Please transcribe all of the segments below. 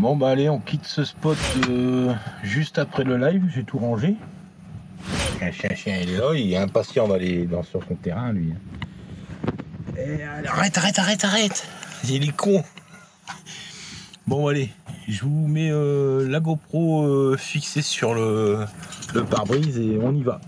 Bon bah allez, on quitte ce spot juste après le live, j'ai tout rangé. Un chien il est là, il est impatient d'aller sur son terrain lui. Et arrête. Il est con. Bon allez, je vous mets la GoPro fixée sur le pare-brise et on y va.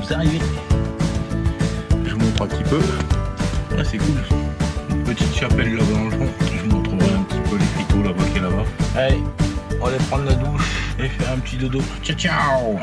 Arrivé. Je vous montre un petit peu. Ah, c'est cool. Une petite chapelle là-bas dans le fond. Je vous montrerai un petit peu les fritos là-bas qui est là-bas. Allez, on va aller prendre la douche et faire un petit dodo. Ciao ciao.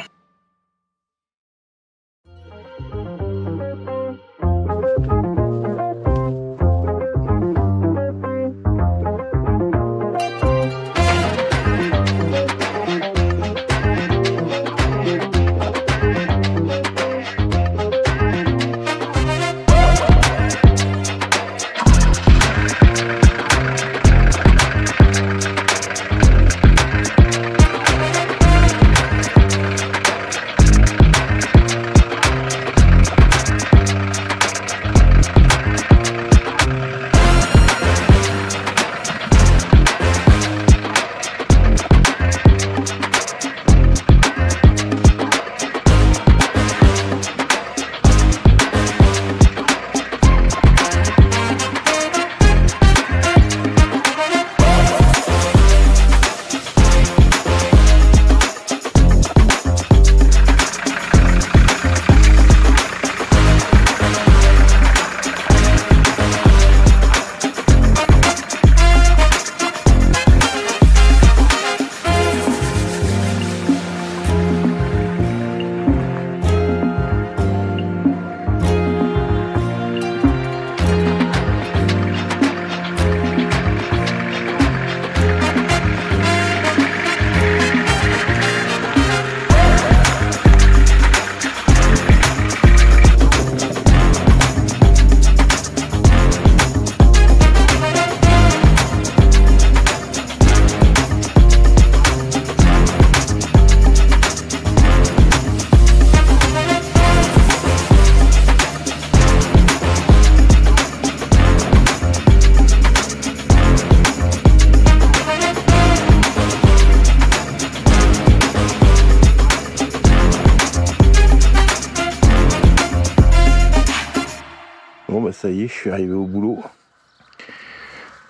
bah ça y est, je suis arrivé au boulot.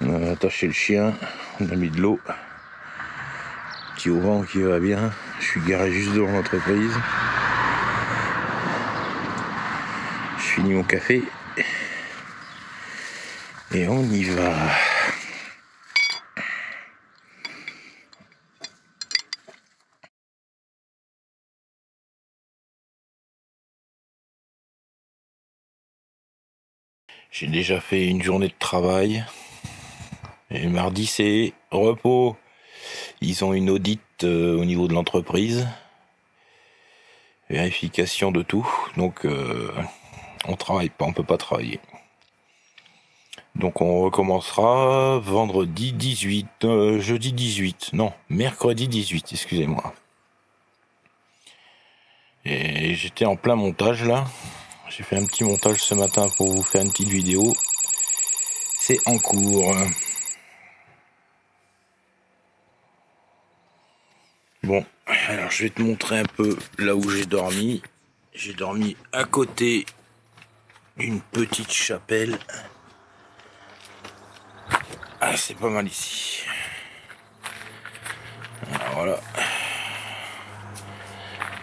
On a attaché le chien, on a mis de l'eau. Petit au vent qui va bien. Je suis garé juste devant l'entreprise. Je finis mon café. Et on y va. J'ai déjà fait une journée de travail. Et mardi, c'est repos. Ils ont une audit au niveau de l'entreprise. Vérification de tout. Donc, on travaille pas, on peut pas travailler. Donc, on recommencera vendredi 18, jeudi 18. Non, mercredi 18, excusez-moi. Et j'étais en plein montage là. J'ai fait un petit montage ce matin pour vous faire une petite vidéo. C'est en cours. Bon, alors je vais te montrer un peu là où j'ai dormi. J'ai dormi à côté d'une petite chapelle. Ah, c'est pas mal ici. Alors voilà.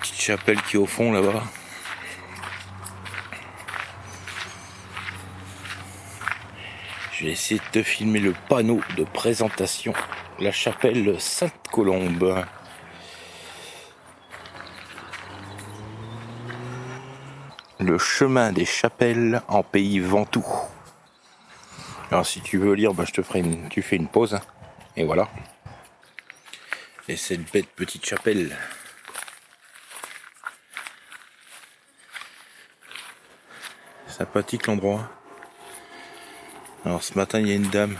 Petite chapelle qui est au fond là-bas. Je vais essayer de te filmer le panneau de présentation. La chapelle Sainte-Colombe. Le chemin des chapelles en pays ventoux. Alors si tu veux lire, bah, je te ferai tu fais une pause. Et voilà. Et cette bête petite chapelle. Sympathique l'endroit. Alors ce matin il y a une dame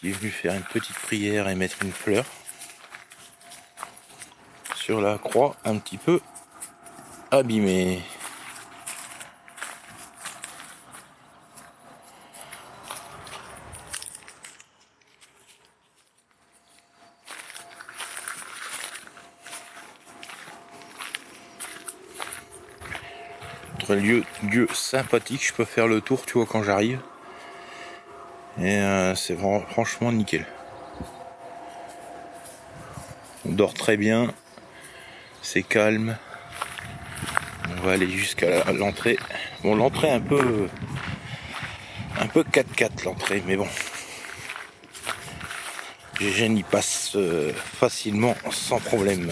qui est venue faire une petite prière et mettre une fleur sur la croix un petit peu abîmée. Lieu sympathique, je peux faire le tour, tu vois, quand j'arrive. Et c'est franchement nickel. On dort très bien, c'est calme. On va aller jusqu'à l'entrée. Bon, l'entrée un peu 4x4 l'entrée, mais bon. GGN y passe facilement, sans problème.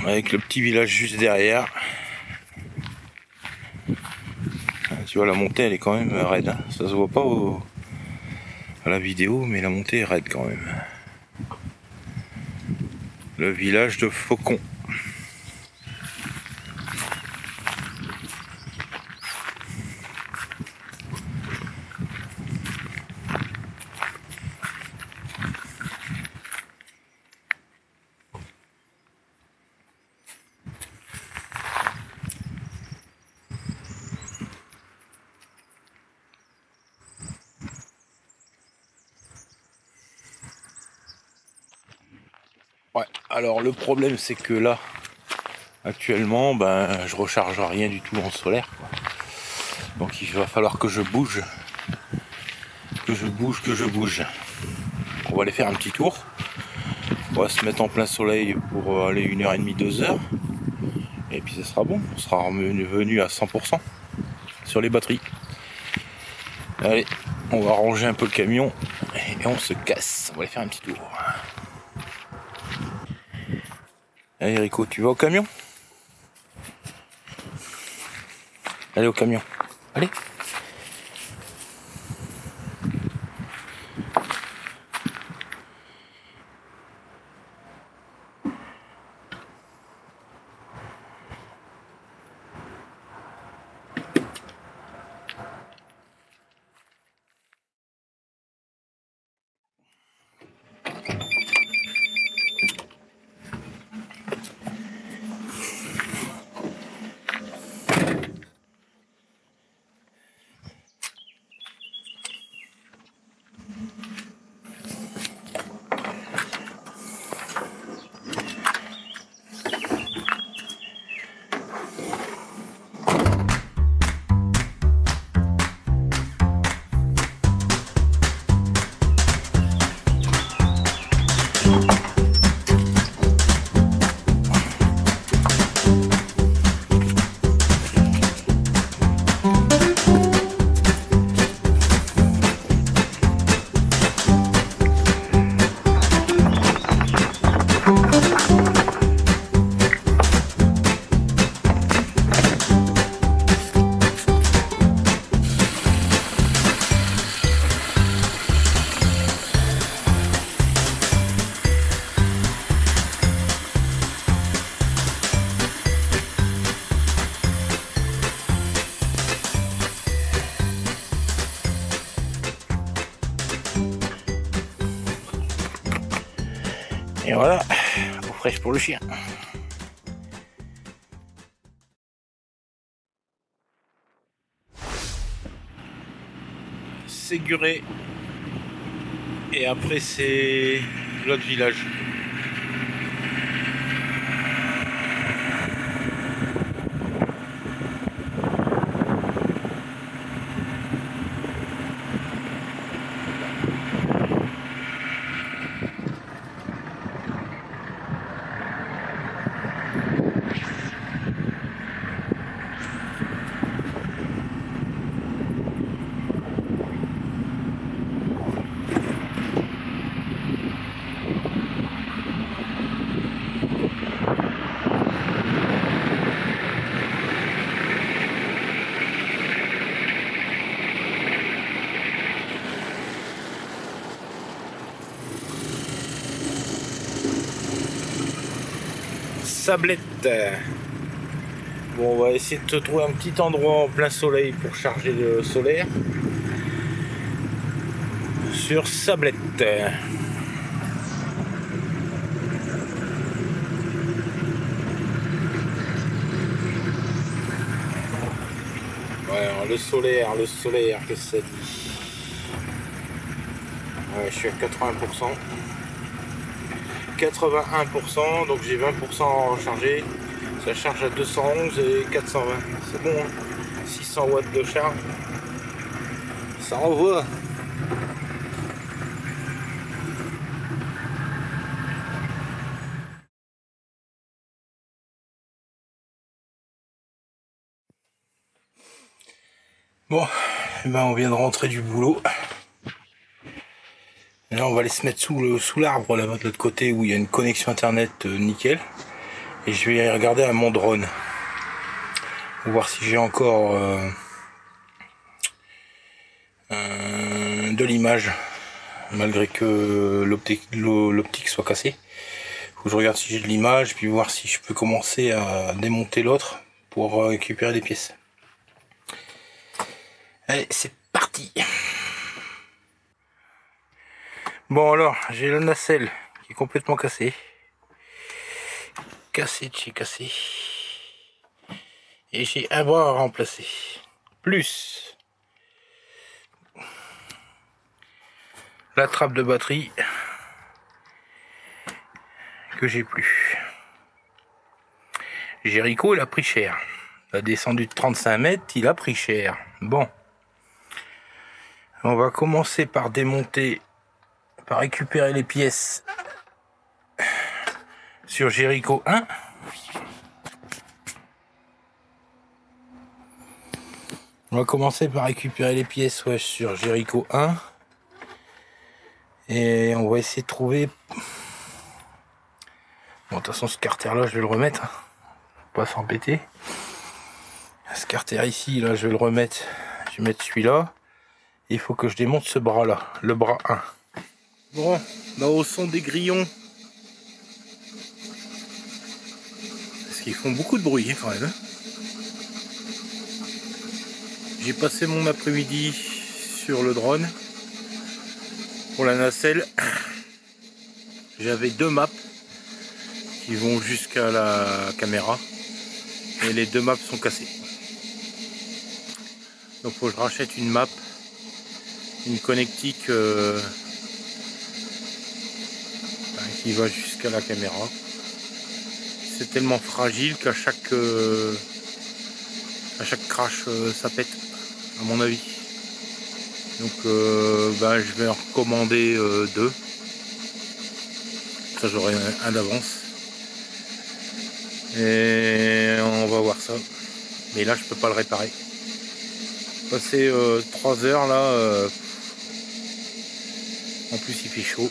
Avec le petit village juste derrière. Tu vois, la montée elle est quand même raide, hein. Ça se voit pas à la vidéo, mais la montée est raide quand même. Le village de Faucon. Ouais, alors le problème c'est que là, actuellement, ben, je recharge rien du tout en solaire, quoi. Donc il va falloir que je bouge. Que je bouge. On va aller faire un petit tour. On va se mettre en plein soleil pour aller 1h30, 2h. Et puis ça sera bon, on sera revenu à 100% sur les batteries. Allez, on va ranger un peu le camion et on se casse. On va aller faire un petit tour. Allez Rico, tu vas au camion? Allez au camion. Allez. Et voilà, eau fraîche pour le chien. Séguré. Et après c'est l'autre village. Sablette. Bon, on va essayer de trouver un petit endroit en plein soleil pour charger le solaire sur Sablette. Ouais, alors le solaire, qu'est-ce que ça dit? Ouais, je suis à 80%. 81%, donc j'ai 20% rechargé. Ça charge à 211 et 420. C'est bon, hein, 600 watts de charge. Ça envoie. Bon, eh ben on vient de rentrer du boulot. Et là on va aller se mettre sous l'arbre là-bas de l'autre côté où il y a une connexion internet nickel. Et je vais regarder à mon drone. Pour voir si j'ai encore de l'image. Malgré que l'optique soit cassée. Faut que je regarde si j'ai de l'image, puis voir si je peux commencer à démonter l'autre pour récupérer des pièces. Allez, c'est parti. Bon alors, j'ai la nacelle qui est complètement cassée. Cassé de chez cassé. Et j'ai un bras à remplacer. Plus la trappe de batterie que j'ai plus. Jericho, il a pris cher. Il a descendu de 35 mètres, il a pris cher. Bon. On va commencer par démonter, par récupérer les pièces sur Jericho 1. On va commencer par récupérer les pièces ouais, sur Jericho 1. Et on va essayer de trouver... Bon, de toute façon, ce carter-là, je vais le remettre. Hein. Pas s'embêter. Ce carter ici, là, je vais le remettre. Je vais mettre celui-là. Il faut que je démonte ce bras-là, le bras 1. Bon, là, au son des grillons. Parce qu'ils font beaucoup de bruit, hein, quand même. J'ai passé mon après-midi sur le drone. Pour la nacelle. J'avais 2 maps qui vont jusqu'à la caméra. Et les 2 maps sont cassées. Donc faut que je rachète une map, une connectique qui va jusqu'à la caméra. C'est tellement fragile qu'à chaque crash ça pète, à mon avis. Donc je vais en recommander 2. Ça j'aurai un d'avance. Et on va voir ça. Mais là je peux pas le réparer. Passer 3 heures là. En plus il fait chaud.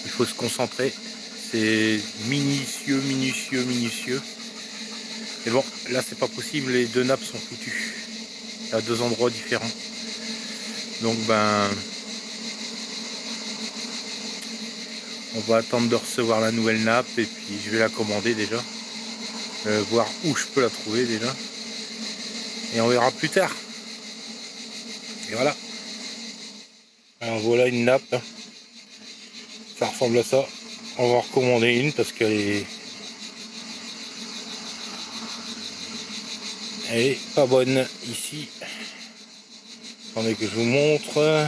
Il faut se concentrer. C'est minutieux. Et bon, là c'est pas possible, les 2 nappes sont foutues. À 2 endroits différents. Donc on va attendre de recevoir la nouvelle nappe et puis je vais la commander déjà. Voir où je peux la trouver déjà. Et on verra plus tard. Et voilà. Alors voilà une nappe. Ça ressemble à ça. On va en recommander une parce qu'elle est pas bonne ici. Attendez que je vous montre.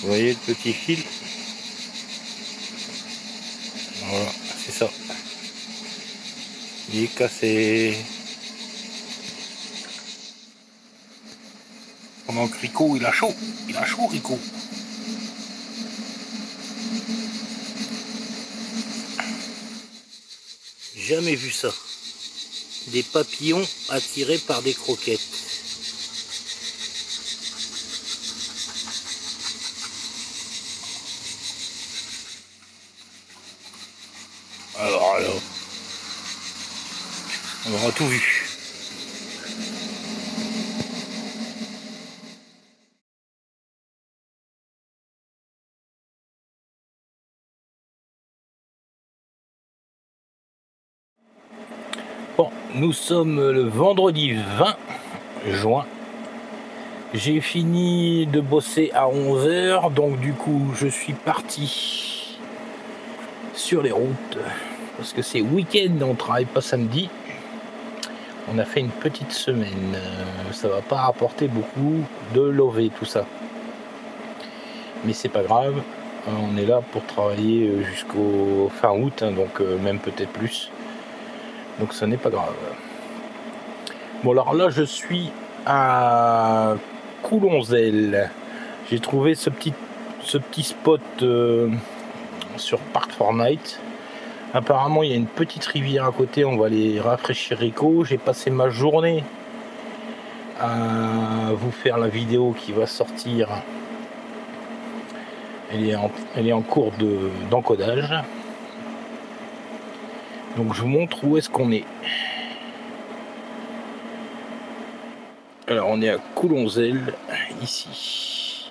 Vous voyez le petit fil? Voilà, c'est ça. Il est cassé. Pendant que Rico il a chaud Rico. Jamais vu ça. Des papillons attirés par des croquettes. Alors, on aura tout vu. Bon, nous sommes le vendredi 20 juin. J'ai fini de bosser à 11 h, donc du coup je suis parti sur les routes parce que c'est week-end, on travaille pas samedi. On a fait une petite semaine, ça va pas rapporter beaucoup de lové tout ça, mais c'est pas grave, on est là pour travailler jusqu'au fin août, hein, donc même peut-être plus, donc ça n'est pas grave. Bon, alors là je suis à Coulonzelle. J'ai trouvé ce petit spot sur Park Fortnite. Apparemment il y a une petite rivière à côté, on va aller rafraîchir Rico. J'ai passé ma journée à vous faire la vidéo qui va sortir. Elle est en cours d'encodage. Donc je vous montre où est-ce qu'on est. Alors on est à Coulonzelle ici.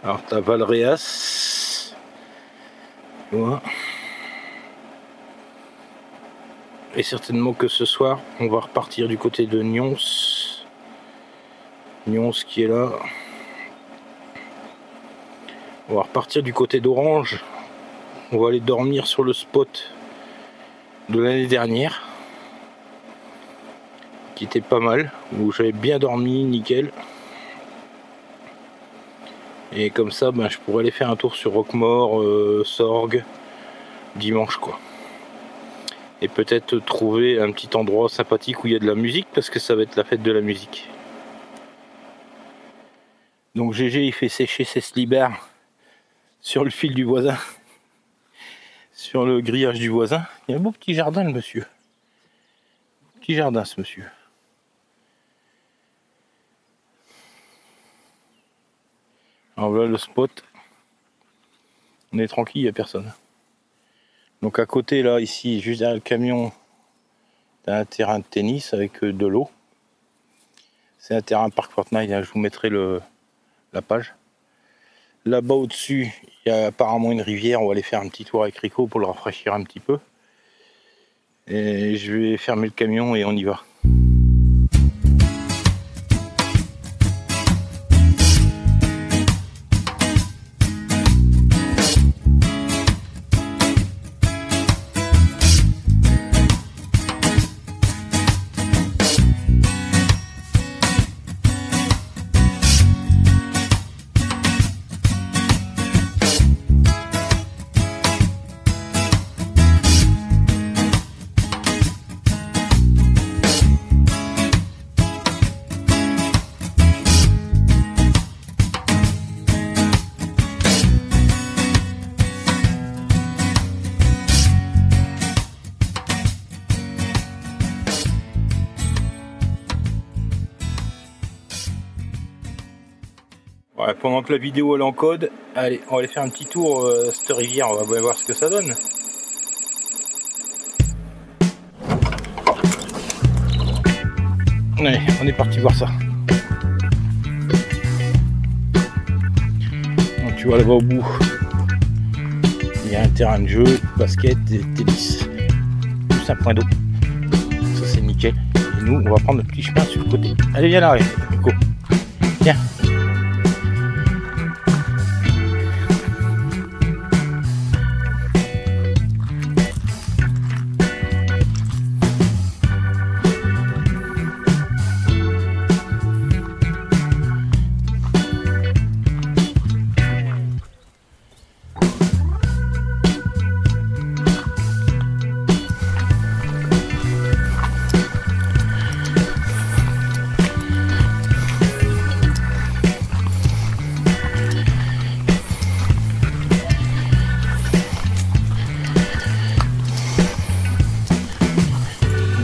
Alors t'as Valréas, voilà. Et certainement que ce soir on va repartir du côté de Nyons qui est là. On va repartir du côté d'Orange. On va aller dormir sur le spot de l'année dernière, qui était pas mal, où j'avais bien dormi, nickel. Et comme ça, ben, je pourrais aller faire un tour sur Roquemort, Sorgues, dimanche quoi. Et peut-être trouver un petit endroit sympathique où il y a de la musique, parce que ça va être la fête de la musique. Donc GG il fait sécher ses slibards sur le fil du voisin, sur le grillage du voisin. Il y a un beau petit jardin le monsieur. Petit jardin ce monsieur. Alors voilà le spot. On est tranquille, il n'y a personne. Donc à côté là, ici, juste derrière le camion, t'as un terrain de tennis avec de l'eau. C'est un terrain Park Fortnite, hein, je vous mettrai la page. Là-bas au-dessus, il y a apparemment une rivière, on va aller faire un petit tour avec Rico pour le rafraîchir un petit peu. Et je vais fermer le camion et on y va. Ouais, pendant que la vidéo elle encode, allez, on va aller faire un petit tour à cette rivière, on va voir ce que ça donne. Allez, on est parti voir ça. Donc, tu vois là-bas au bout, il Il y a un terrain de jeu, basket et tennis. Juste un point d'eau. Ça c'est nickel. Et nous, on va prendre le petit chemin sur le côté. Allez, viens là, Nico. Tiens.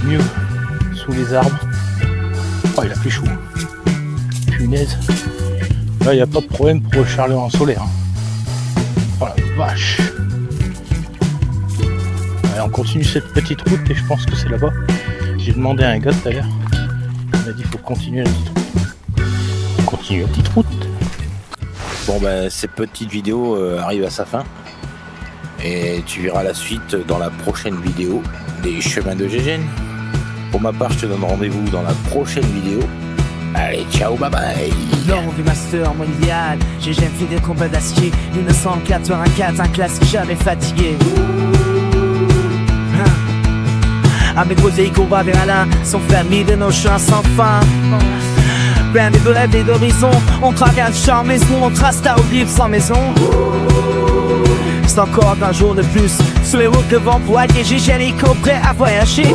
Mieux sous les arbres. Oh, il a fait chaud. Punaise. Là, il n'y a pas de problème pour recharger en solaire. Oh la vache. Allez, on continue cette petite route et je pense que c'est là-bas. J'ai demandé à un gars tout à l'heure. Il m'a dit qu'il faut continuer la petite route. On continue la petite route. Bon, ben, cette petite vidéo arrive à sa fin. Et tu verras la suite dans la prochaine vidéo des chemins de Gégène. Pour ma part, je te donne rendez-vous dans la prochaine vidéo. Allez, ciao, bye bye. Lors du master mondial, Gégène fait des combats d'acier. 1984, un classique jamais fatigué. Avec vos combats vers Alain, sont famille de nos chemins sans fin. Plein de rêves et d'horizons, on traverse chaque maison, on trace ta libre sans maison. C'est encore un jour de plus sur les routes de vent Poitiers, Gégène prêt à voyager.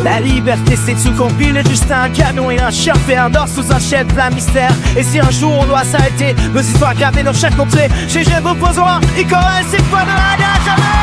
La liberté c'est tout compile, juste un camion et un chien fait un or sous un chef plein mystère. Et si un jour on doit s'arrêter, nos histoires gravées dans chaque contrée, Gégène reposera, il connaît ses points de la jamais.